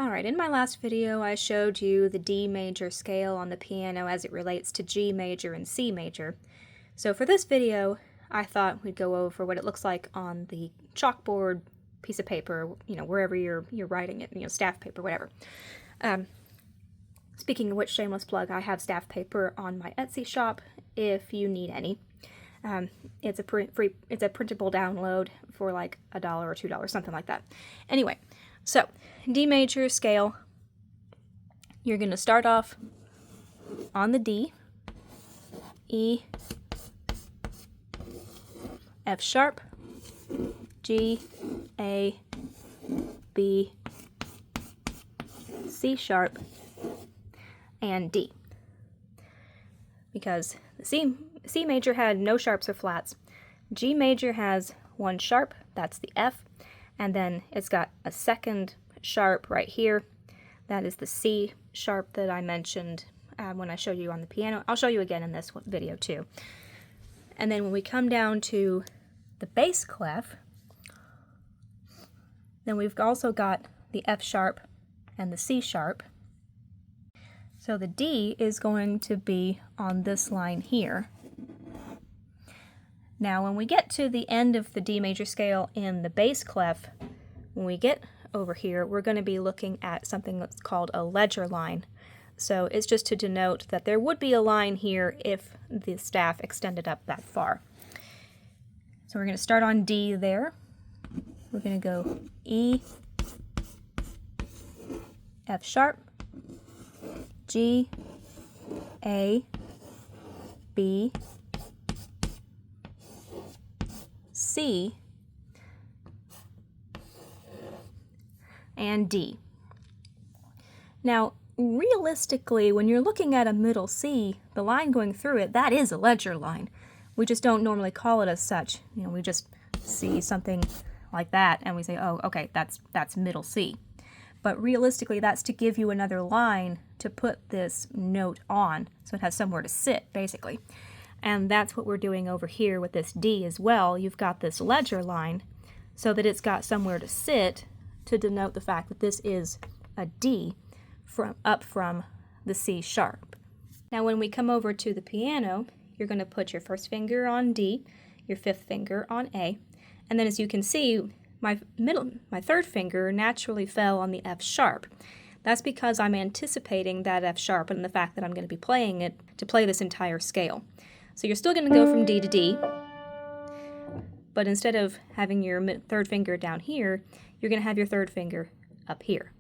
Alright, in my last video I showed you the D major scale on the piano as it relates to G major and C major. So for this video, I thought we'd go over what it looks like on the chalkboard, piece of paper, wherever you're writing it, staff paper, whatever. Speaking of which, shameless plug, I have staff paper on my Etsy shop if you need any. It's a printable download for like $1 or $2, something like that. Anyway, so D major scale, you're going to start off on the D, E, F sharp, G, A, B, C sharp, and D. Because the C major had no sharps or flats. G major has one sharp, that's the F, and then it's got a second sharp right here. That is the C sharp that I mentioned when I showed you on the piano. I'll show you again in this video too. And then when we come down to the bass clef, then we've also got the F sharp and the C sharp. So the D is going to be on this line here. Now when we get to the end of the D major scale in the bass clef, when we get over here, we're going to be looking at something that's called a ledger line. So it's just to denote that there would be a line here if the staff extended up that far. So we're going to start on D there. We're going to go E, F sharp, G, A, B, C, and D. Now, realistically, when you're looking at a middle C, the line going through it, that is a ledger line. We just don't normally call it as such. We just see something like that and we say, oh, okay, that's middle C. But realistically, that's to give you another line to put this note on, so it has somewhere to sit, basically. And that's what we're doing over here with this D as well. You've got this ledger line so that it's got somewhere to sit to denote the fact that this is a D up from the C sharp. Now when we come over to the piano, you're going to put your first finger on D, your fifth finger on A, and then as you can see, my third finger naturally fell on the F sharp. That's because I'm anticipating that F sharp and the fact that I'm going to be playing it to play this entire scale. So you're still going to go from D to D, but instead of having your third finger down here, you're going to have your third finger up here.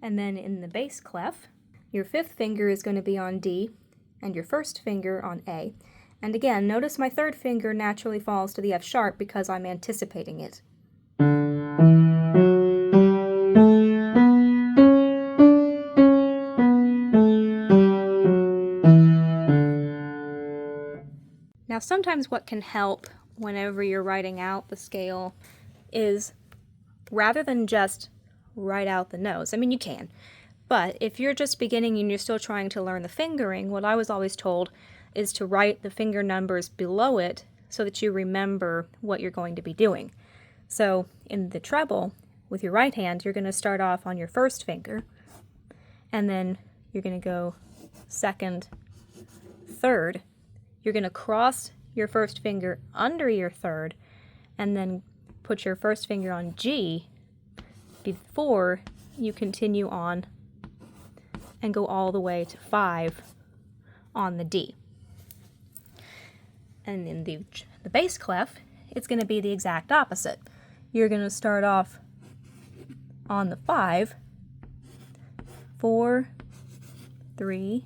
And then in the bass clef, your fifth finger is going to be on D and your first finger on A. And again, notice my third finger naturally falls to the F sharp because I'm anticipating it. Now sometimes what can help whenever you're writing out the scale is rather than just write out the notes. I mean, you can, but if you're just beginning and you're still trying to learn the fingering, what I was always told is to write the finger numbers below it so that you remember what you're going to be doing. So in the treble, with your right hand, you're going to start off on your first finger, and then you're going to go second, third. You're going to cross your first finger under your third, and then put your first finger on G before you continue on and go all the way to 5 on the D. And in the bass clef, it's going to be the exact opposite. You're going to start off on the 5, 4, 3,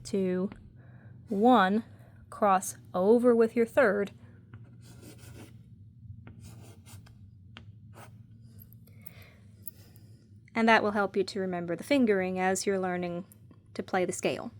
2, 1, cross over with your third, and that will help you to remember the fingering as you're learning to play the scale.